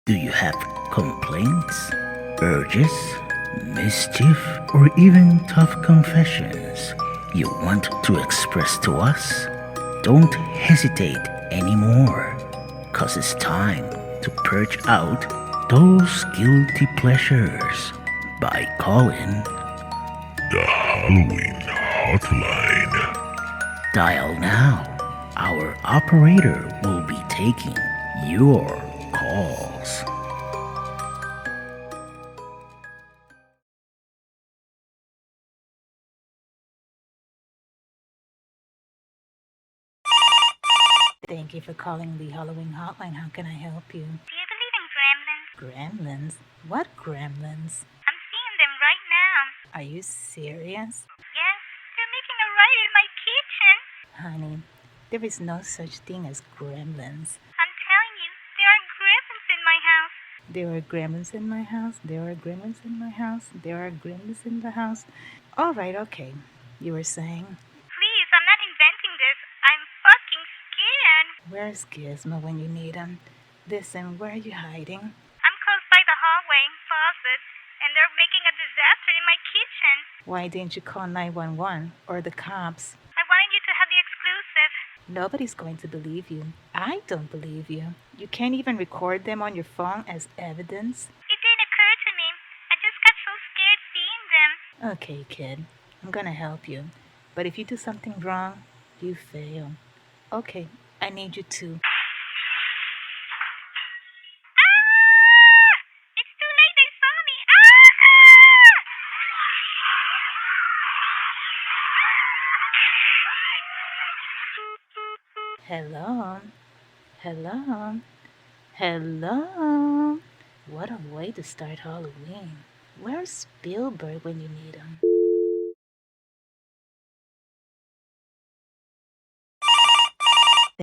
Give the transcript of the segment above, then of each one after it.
Do you have complaints, urges, mischief, or even tough confessions you want to express to us? Don't hesitate anymore, cause it's time to purge out those guilty pleasures by calling the Halloween Hotline. Dial now. Our operator will be taking your calls. Thank you for calling the Halloween Hotline. How can I help you? Do you believe in gremlins? Gremlins? What gremlins? I'm seeing them right now. Are you serious? Yes, they're making a riot in my kitchen. Honey, there is no such thing as gremlins. I'm telling you, there are gremlins in my house. There are gremlins in my house. There are gremlins in my house. There are gremlins in the house. All right, okay. You were saying? Please, I'm not inventing this. I'm fucking scared. Where's Gizmo when you need him? Listen, where are you hiding? I'm close by the hallway faucet, and they're making a disaster in my kitchen. Why didn't you call 911 or the cops? I wanted you to have the exclusive. Nobody's going to believe you. I don't believe you. You can't even record them on your phone as evidence. It didn't occur to me. I just got so scared seeing them. Okay, kid. I'm gonna help you. But if you do something wrong, you fail. Okay, I need you to. It's too late. They saw me. Ah! Hello? Hello? Hello? What a way to start Halloween. Where's Spielberg when you need him?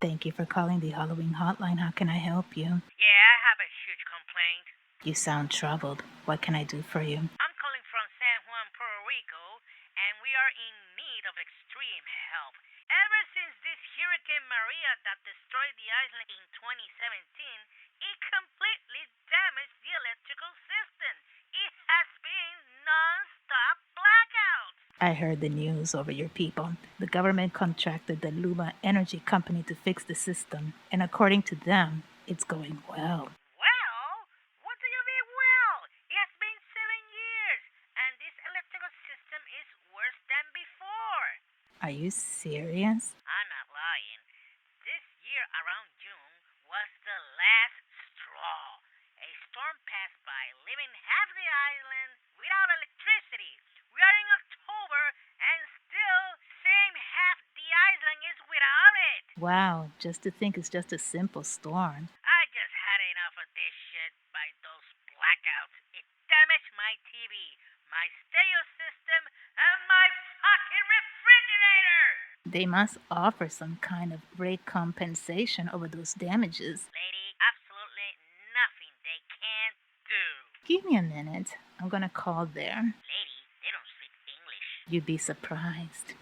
Thank you for calling the Halloween Hotline. How can I help you? Yeah, I have a huge complaint. You sound troubled. What can I do for you? I'm calling from San Juan, Puerto Rico, and we are in need of extreme help. Ever since this Hurricane Maria that destroyed the island in 2017, it completely damaged the electrical system. It has been non-stop blackouts. I heard the news over your people. The government contracted the Luma Energy Company to fix the system, and according to them, it's going well. Well, what do you mean well? It has been 7 years, and this electrical system is worse than before. Are you serious? I'm not lying. This year around June was the last straw. A storm passed by, leaving half the island without electricity. We are in October and still same half the island is without it. Wow, just to think it's just a simple storm. I just had enough of this shit by those blackouts. It damaged my TV, my stereo system, and my fucking refrigerator. They must offer some kind of rate compensation over those damages. Lady, absolutely nothing they can't do. Give me a minute. I'm gonna call there. Lady, they don't speak English. You'd be surprised.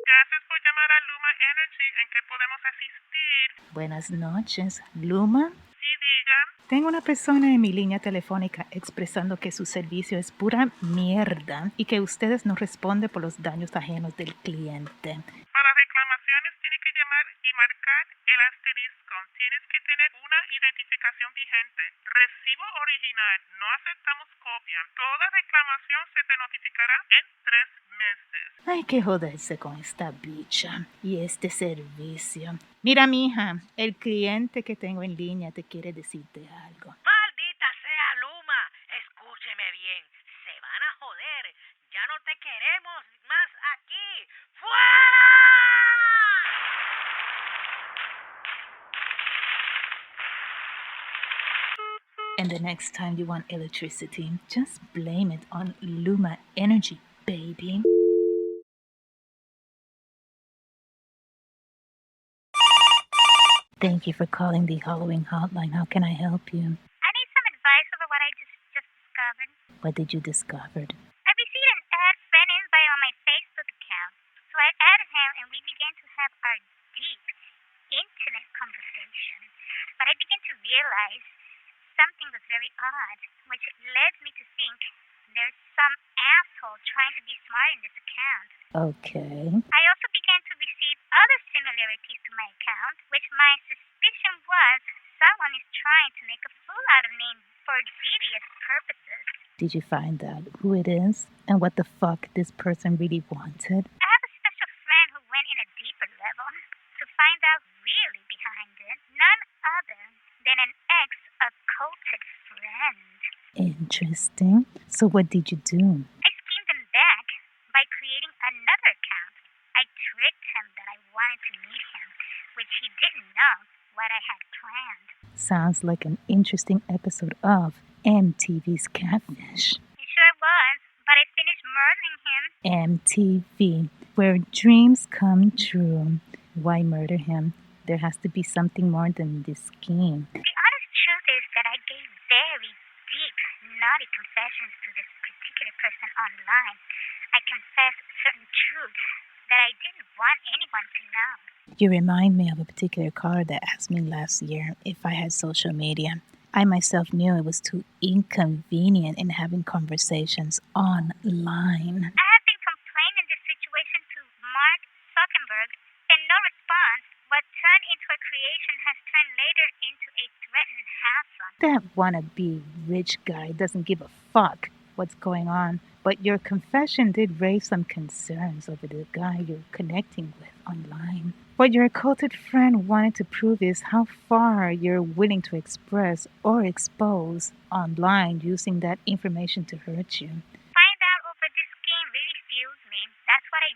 Gracias por llamar a Luma Energy. ¿En qué podemos asistir? Buenas noches, Luma. Sí, diga. Tengo una persona en mi línea telefónica expresando que su servicio es pura mierda y que ustedes no responden por los daños ajenos del cliente. Para reclamaciones tiene que llamar y marcar el asterisco. Tienes que tener una identificación vigente. Recibo original. No aceptamos copia. Toda reclamación se te notificará en 3 meses. Hay que joderse con esta bicha y este servicio. Mira, mija, el cliente que tengo en línea te quiere decirte algo. Maldita sea Luma, escúcheme bien, se van a joder, ya no te queremos más aquí, ¡fuera! And the next time you want electricity, just blame it on Luma Energy, baby. Thank you for calling the Halloween Hotline. How can I help you? I need some advice over what I just discovered. What did you discover? I received an ad sent in by on my Facebook account. So I added him and we began to have our deep, intimate conversation. But I eyes, something was very odd, which led me to think there's some asshole trying to be smart in this account. Okay. I also began to receive other similarities to my account, which my suspicion was someone is trying to make a fool out of me for devious purposes. Did you find out who it is and what the fuck this person really wanted? I have a special friend who went in a deeper level to find out really behind it. None other than an ex-occulted friend. Interesting. So what did you do? I schemed him back by creating another account. I tricked him that I wanted to meet him, which he didn't know what I had planned. Sounds like an interesting episode of MTV's Catfish. It sure was, but I finished murdering him. MTV, where dreams come true. Why murder him? There has to be something more than this scheme. The honest truth is that I gave very deep, naughty confessions to this particular person online. I confessed certain truths that I didn't want anyone to know. You remind me of a particular caller that asked me last year if I had social media. I myself knew it was too inconvenient in having conversations online. I have been complaining this situation to Mark Zuckerberg, and no response. What turned into a creation has turned later into a threatened hassle. That wannabe rich guy doesn't give a fuck what's going on, but your confession did raise some concerns over the guy you're connecting with online. What your occulted friend wanted to prove is how far you're willing to express or expose online using that information to hurt you. Find out over this scheme really fuels me. That's what I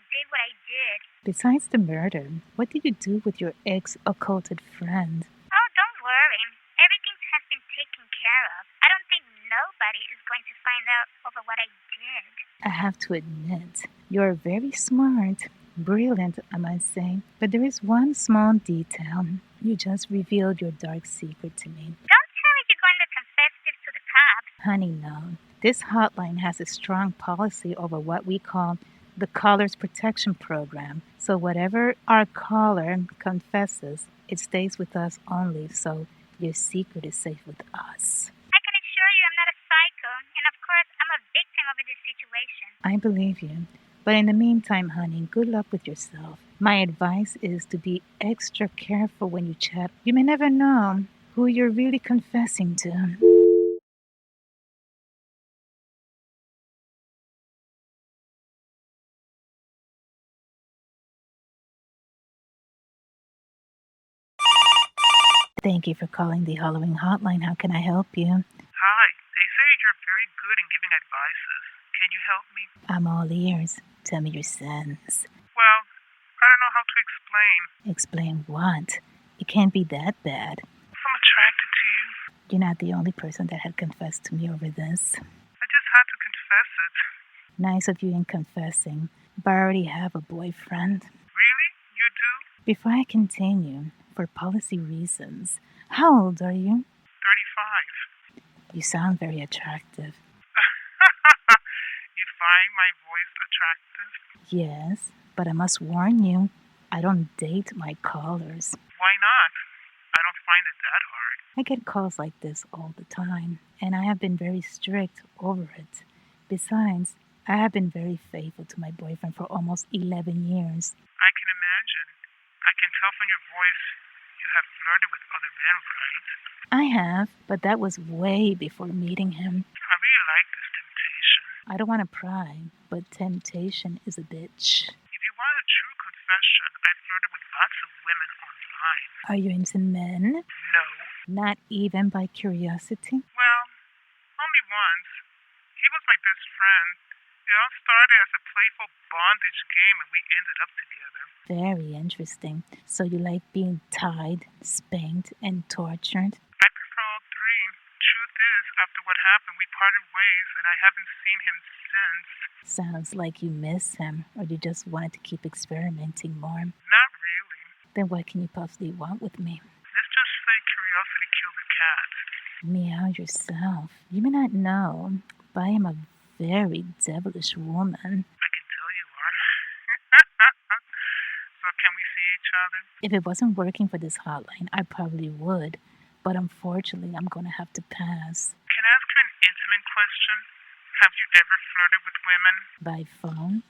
did. Besides the murder, what did you do with your ex-occulted friend? Oh, don't worry. Everything has been taken care of. I don't think nobody is going to find out over what I did. I have to admit, you're very smart. Brilliant, I must say. But there is one small detail. You just revealed your dark secret to me. Don't tell me you're going to confess this to the cops. Honey, no. This hotline has a strong policy over what we call the Caller's Protection Program. So whatever our caller confesses, it stays with us only, so your secret is safe with us. I can assure you I'm not a psycho, and of course I'm a victim of this situation. I believe you. But in the meantime, honey, good luck with yourself. My advice is to be extra careful when you chat. You may never know who you're really confessing to. Thank you for calling the Halloween Hotline. How can I help you? Hi, they say you're very good in giving advices. Can you help me? I'm all ears. Tell me your sins. Well, I don't know how to explain. Explain what? It can't be that bad. I'm attracted to you. You're not the only person that had confessed to me over this. I just had to confess it. Nice of you in confessing, but I already have a boyfriend. Really? You do? Before I continue, for policy reasons, how old are you? 35. You sound very attractive. You find my voice attractive? Yes, but I must warn you, I don't date my callers. Why not? I don't find it that hard. I get calls like this all the time, and I have been very strict over it. Besides, I have been very faithful to my boyfriend for almost 11 years. I can imagine. I can tell from your voice you have flirted with other men, right? I have, but that was way before meeting him. I really like this temptation. I don't want to pry, but temptation is a bitch. If you want a true confession, I flirted with lots of women online. Are you into men? No. Not even by curiosity? Well, only once. He was my best friend. It all started as a playful bondage game and we ended up together. Very interesting. So you like being tied, spanked, and tortured? I prefer all three. Truth is, after what happened, we parted ways and I haven't seen him since. Sounds like you miss him, or you just wanted to keep experimenting more. Not really. Then what can you possibly want with me? Let's just say curiosity killed the cat. Meow yourself. You may not know, but I am a very devilish woman. I can tell you are. So can we see each other? If it wasn't working for this hotline, I probably would. but unfortunately, I'm gonna have to pass. Can I ask you an intimate question? Have you ever flirted with women? By phone?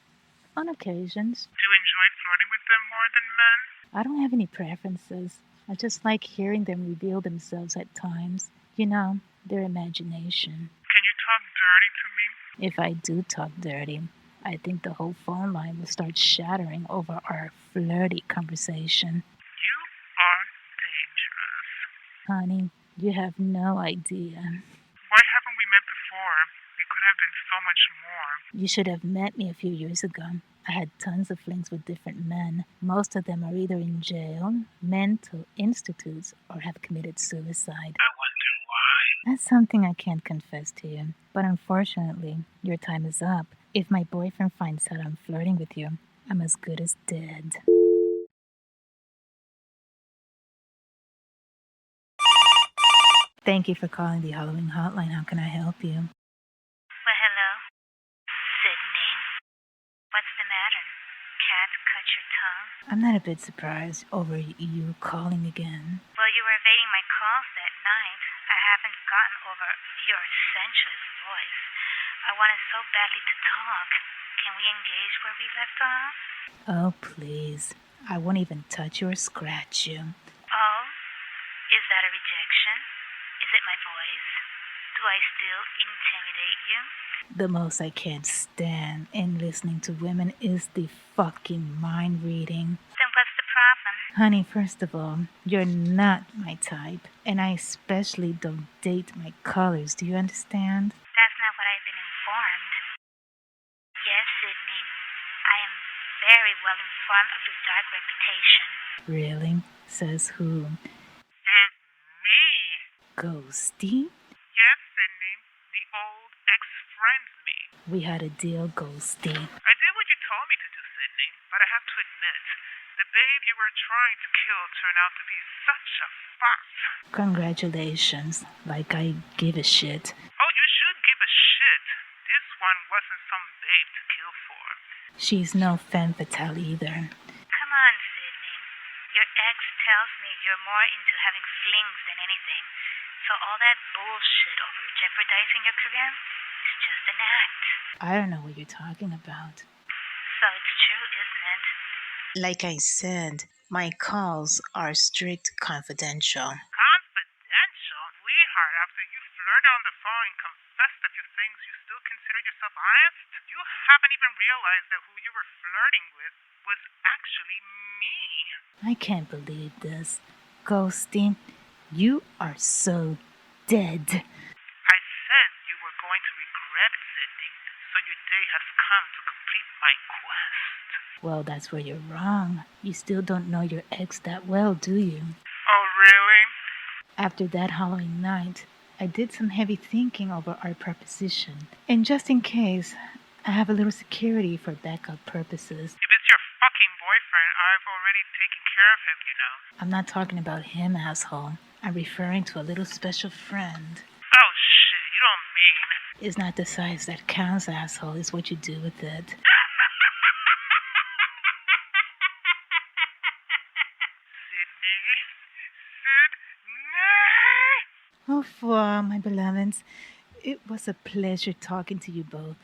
On occasions. Do you enjoy flirting with them more than men? I don't have any preferences. I just like hearing them reveal themselves at times. You know, their imagination. Can you talk dirty to me? If I do talk dirty, I think the whole phone line will start shattering over our flirty conversation. You are dangerous. Honey, you have no idea. Why haven't we met before? We could have done so much more. You should have met me a few years ago. I had tons of flings with different men. Most of them are either in jail, mental institutes, or have committed suicide. I wonder why. That's something I can't confess to you. But unfortunately, your time is up. If my boyfriend finds out I'm flirting with you, I'm as good as dead. Thank you for calling the Halloween Hotline. How can I help you? Well, hello? Sydney? What's the matter? Cat cut your tongue? I'm not a bit surprised over you calling again. Well, you were evading my calls that night. I haven't gotten over your sensuous voice. I wanted so badly to talk. Can we engage where we left off? Oh, please. I won't even touch you or scratch you. Oh? Is that a rejection? Is it my voice? Do I still intimidate you? The most I can't stand in listening to women is the fucking mind reading. Then what's the problem? Honey, first of all, you're not my type, and I especially don't date my colors. Do you understand? That's not what I've been informed. Yes, Sydney. I am very well informed of your dark reputation. Really? Says who? Says me. Ghosty? Yes, Sydney. The old ex-friend's me. We had a deal, Ghosty. I did what you told me to do, Sydney, but I have to admit, the babe you were trying to kill turned out to be such a fox. Congratulations. Like I give a shit. Oh, you should give a shit. This one wasn't some babe to kill for. She's no femme fatale either. Come on, Sydney. Your ex tells me you're more into having flings than anything. So all that bullshit over jeopardizing your career is just an act. I don't know what you're talking about. So it's true, isn't it? Like I said, my calls are strict confidential. Confidential? Sweetheart, after you flirted on the phone and confessed a few things, you still consider yourself honest? You haven't even realized that who you were flirting with was actually me. I can't believe this. Ghosty, you are so dead. I said you were going to regret it, Sydney, so your day has come to complete my quest. Well, that's where you're wrong. You still don't know your ex that well, do you? Oh, really? After that Halloween night, I did some heavy thinking over our proposition. And just in case, I have a little security for backup purposes. If it's your fucking boyfriend, I've already taken care of him, you know. I'm not talking about him, asshole. I'm referring to a little special friend. Oh, shit, you don't mean... It's not the size that counts, asshole. It's what you do with it. Sydney? Au revoir, my beloveds. It was a pleasure talking to you both.